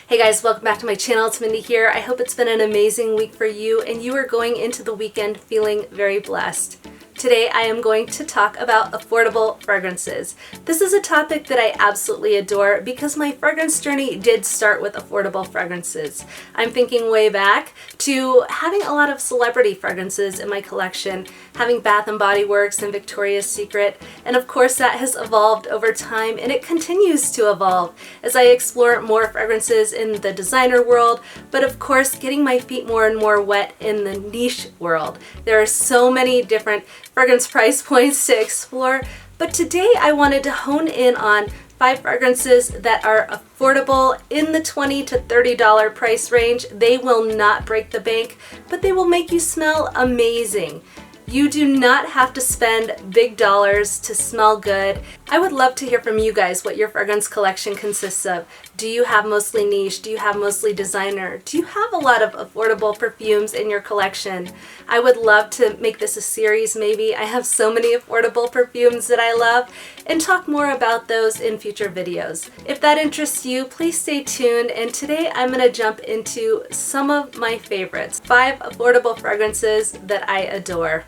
Hey guys, welcome back to my channel. It's Mindy here. I hope it's been an amazing week for you and you are going into the weekend feeling very blessed. Today I am going to talk about affordable fragrances. This is a topic that I absolutely adore because my fragrance journey did start with affordable fragrances. I'm thinking way back to having a lot of celebrity fragrances in my collection, having Bath & Body Works and Victoria's Secret, and of course that has evolved over time and it continues to evolve as I explore more fragrances in the designer world, but of course getting my feet more and more wet in the niche world. There are so many different fragrance price points to explore, but today I wanted to hone in on 5 fragrances that are affordable in the $20 to $30 price range. They will not break the bank, but they will make you smell amazing. You do not have to spend big dollars to smell good. I would love to hear from you guys what your fragrance collection consists of. Do you have mostly niche? Do you have mostly designer? Do you have a lot of affordable perfumes in your collection? I would love to make this a series maybe. I have so many affordable perfumes that I love and talk more about those in future videos. If that interests you, please stay tuned, and today I'm going to jump into some of my favorites. 5 affordable fragrances that I adore.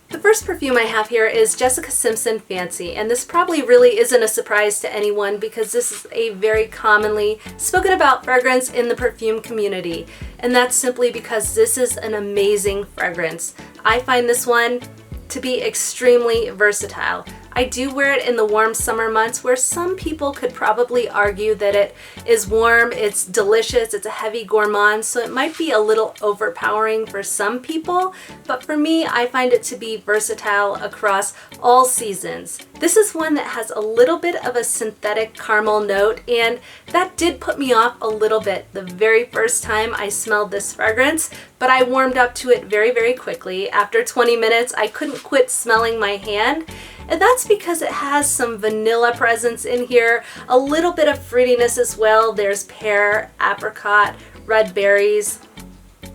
The first perfume I have here is Jessica Simpson Fancy, and this probably really isn't a surprise to anyone because this is a very commonly spoken about fragrance in the perfume community, and that's simply because this is an amazing fragrance. I find this one to be extremely versatile. I do wear it in the warm summer months where some people could probably argue that it is warm, it's delicious, it's a heavy gourmand, so it might be a little overpowering for some people, but for me, I find it to be versatile across all seasons. This is one that has a little bit of a synthetic caramel note, and that did put me off a little bit the very first time I smelled this fragrance, but I warmed up to it very, very quickly. After 20 minutes, I couldn't quit smelling my hand. And that's because it has some vanilla presence in here, a little bit of fruitiness as well. There's pear, apricot, red berries,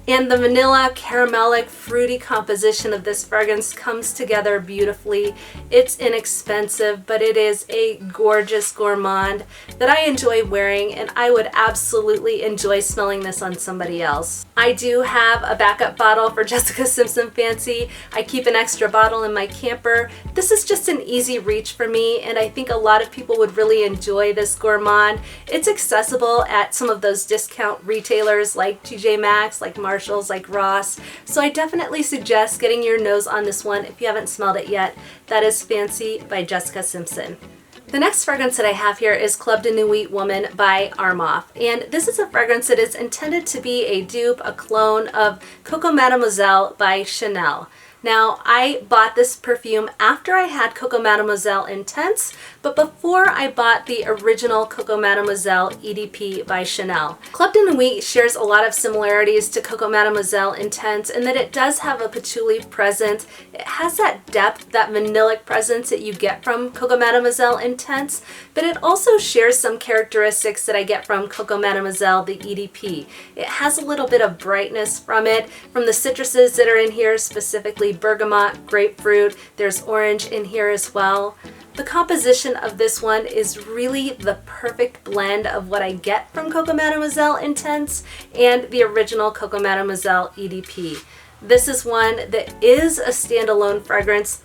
and the vanilla, caramelic, fruity composition of this fragrance comes together beautifully. It's inexpensive, but it is a gorgeous gourmand that I enjoy wearing, and I would absolutely enjoy smelling this on somebody else. I do have a backup bottle for Jessica Simpson Fancy. I keep an extra bottle in my camper. This is just an easy reach for me, and I think a lot of people would really enjoy this gourmand. It's accessible at some of those discount retailers like TJ Maxx, like Marshalls, like Ross. So I definitely suggest getting your nose on this one if you haven't smelled it yet. That is Fancy by Jessica Simpson. The next fragrance that I have here is Club de Nuit Woman by Armaf, and this is a fragrance that is intended to be a dupe, a clone of Coco Mademoiselle by Chanel. Now, I bought this perfume after I had Coco Mademoiselle Intense, but before I bought the original Coco Mademoiselle EDP by Chanel. Club de Nuit shares a lot of similarities to Coco Mademoiselle Intense in that it does have a patchouli presence. It has that depth, that vanillic presence that you get from Coco Mademoiselle Intense, but it also shares some characteristics that I get from Coco Mademoiselle, the EDP. It has a little bit of brightness from it, from the citruses that are in here, specifically bergamot, grapefruit, there's orange in here as well. The composition of this one is really the perfect blend of what I get from Coco Mademoiselle Intense and the original Coco Mademoiselle EDP. This is one that is a standalone fragrance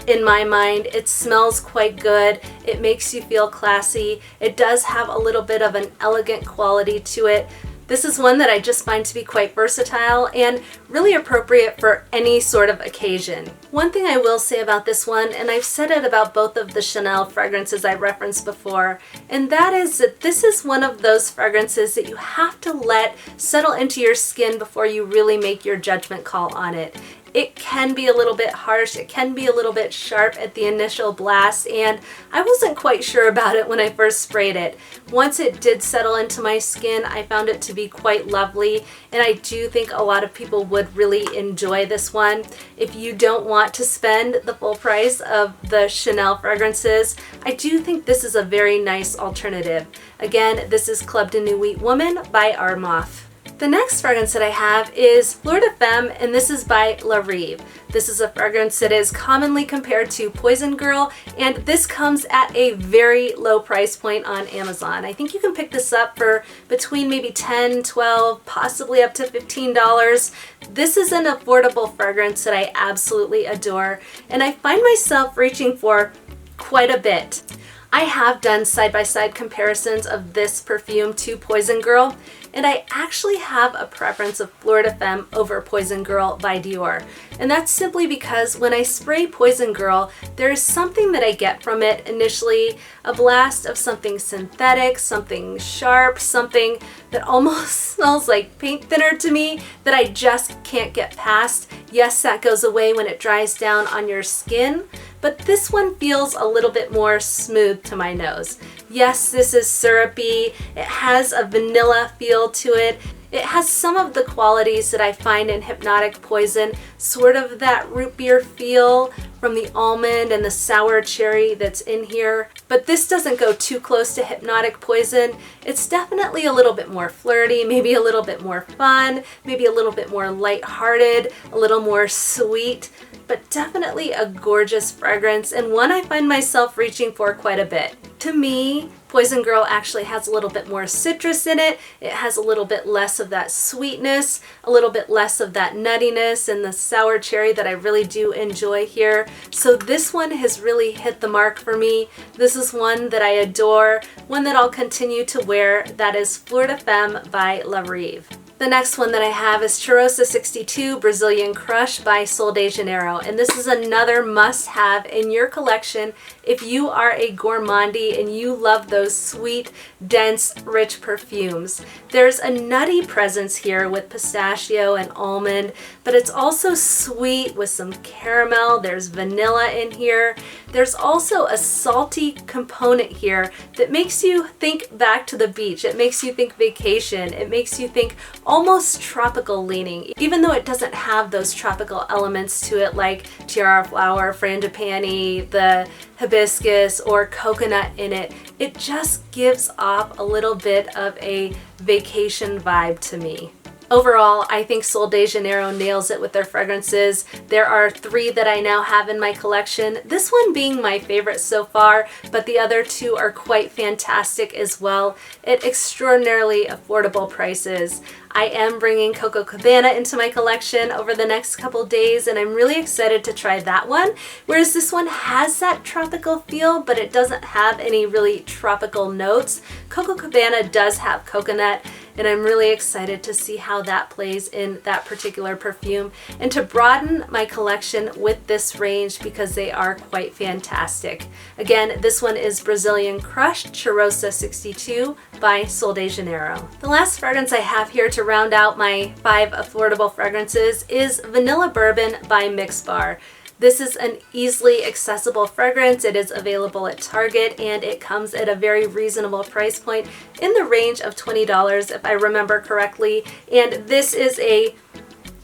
in my mind. It smells quite good. It makes you feel classy. It does have a little bit of an elegant quality to it. This is one that I just find to be quite versatile and really appropriate for any sort of occasion. One thing I will say about this one, and I've said it about both of the Chanel fragrances I referenced before, and that is that this is one of those fragrances that you have to let settle into your skin before you really make your judgment call on it. It can be a little bit harsh, it can be a little bit sharp at the initial blast, and I wasn't quite sure about it when I first sprayed it. Once it did settle into my skin, I found it to be quite lovely, and I do think a lot of people would really enjoy this one. If you don't want to spend the full price of the Chanel fragrances, I do think this is a very nice alternative. Again, this is Club de Nuit Woman by Armaf. The next fragrance that I have is Fleur de Femme, and this is by Rive. This is a fragrance that is commonly compared to Poison Girl, and this comes at a very low price point on Amazon. I think you can pick this up for between maybe $10, $12, possibly up to $15. This is an affordable fragrance that I absolutely adore, and I find myself reaching for quite a bit. I have done side-by-side comparisons of this perfume to Poison Girl, and I actually have a preference of Fleur de Femme over Poison Girl by Dior. And that's simply because when I spray Poison Girl, there is something that I get from it initially, a blast of something synthetic, something sharp, something that almost smells like paint thinner to me that I just can't get past. Yes, that goes away when it dries down on your skin, but this one feels a little bit more smooth to my nose. Yes, this is syrupy. It has a vanilla feel to it. It has some of the qualities that I find in Hypnotic Poison, sort of that root beer feel from the almond and the sour cherry that's in here. But this doesn't go too close to Hypnotic Poison. It's definitely a little bit more flirty, maybe a little bit more fun, maybe a little bit more lighthearted, a little more sweet, but definitely a gorgeous fragrance and one I find myself reaching for quite a bit. To me, Poison Girl actually has a little bit more citrus in it. It has a little bit less of that sweetness, a little bit less of that nuttiness and the sour cherry that I really do enjoy here. So this one has really hit the mark for me. This is one that I adore, one that I'll continue to wear. That is Fleur de Femme by Rive. The next one that I have is Cheirosa 62 Brazilian Crush by Sol de Janeiro, and this is another must-have in your collection if you are a gourmandie and you love those sweet, dense, rich perfumes. There's a nutty presence here with pistachio and almond, but it's also sweet with some caramel. There's vanilla in here. There's also a salty component here that makes you think back to the beach. It makes you think vacation. It makes you think almost tropical leaning, even though it doesn't have those tropical elements to it like tiara flower, frangipani, the hibiscus, or coconut in it. It just gives off a little bit of a vacation vibe to me. Overall, I think Sol de Janeiro nails it with their fragrances. There are 3 that I now have in my collection, this one being my favorite so far, but the other 2 are quite fantastic as well at extraordinarily affordable prices. I am bringing Coco Cabana into my collection over the next couple days, and I'm really excited to try that one, whereas this one has that tropical feel, but it doesn't have any really tropical notes. Coco Cabana does have coconut, and I'm really excited to see how that plays in that particular perfume and to broaden my collection with this range because they are quite fantastic. Again, this one is Brazilian Crush Cheirosa 62 by Sol de Janeiro. The last fragrance I have here to round out my 5 affordable fragrances is Vanilla Bourbon by Mix Bar. This is an easily accessible fragrance. It is available at Target and it comes at a very reasonable price point in the range of $20 if I remember correctly. And this is a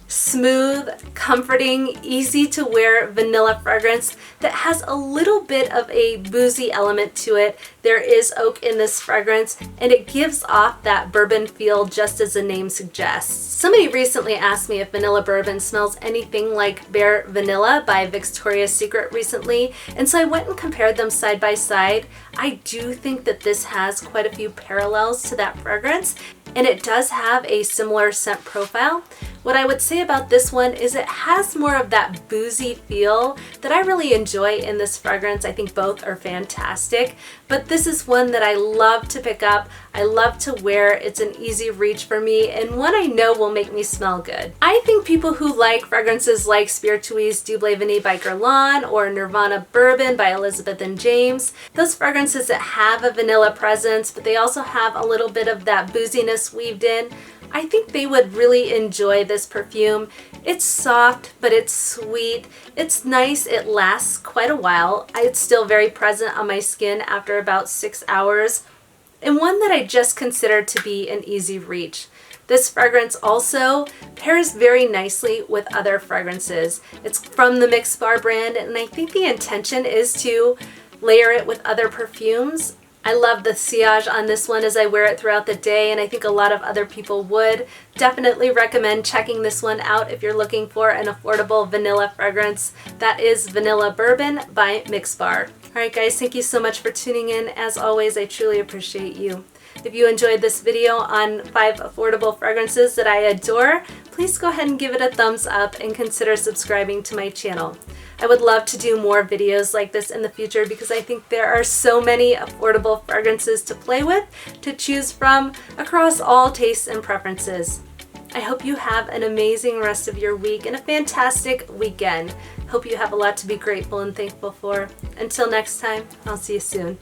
smooth, comforting, easy to wear vanilla fragrance that has a little bit of a boozy element to it. There is oak in this fragrance and it gives off that bourbon feel just as the name suggests. Somebody recently asked me if Vanilla Bourbon smells anything like Bare Vanilla by Victoria's Secret recently, and so I went and compared them side by side. I do think that this has quite a few parallels to that fragrance, and it does have a similar scent profile. What I would say about this one is it has more of that boozy feel that I really enjoy in this fragrance. I think both are fantastic, but this is one that I love to pick up. I love to wear. It's an easy reach for me and one I know will make me smell good. I think people who like fragrances like Spiritueuse Double Vanille by Guerlain or Nirvana Bourbon by Elizabeth and James, those fragrances that have a vanilla presence, but they also have a little bit of that booziness weaved in, I think they would really enjoy this perfume. It's soft, but it's sweet. It's nice. It lasts quite a while. It's still very present on my skin after about 6 hours, and one that I just consider to be an easy reach. This fragrance also pairs very nicely with other fragrances. It's from the Mix Bar brand, and I think the intention is to layer it with other perfumes. I love the sillage on this one as I wear it throughout the day, and I think a lot of other people would. Definitely recommend checking this one out if you're looking for an affordable vanilla fragrance. That is Vanilla Bourbon by Mix Bar. Alright guys, thank you so much for tuning in. As always, I truly appreciate you. If you enjoyed this video on 5 affordable fragrances that I adore, please go ahead and give it a thumbs up and consider subscribing to my channel. I would love to do more videos like this in the future because I think there are so many affordable fragrances to play with, to choose from across all tastes and preferences. I hope you have an amazing rest of your week and a fantastic weekend. Hope you have a lot to be grateful and thankful for. Until next time, I'll see you soon.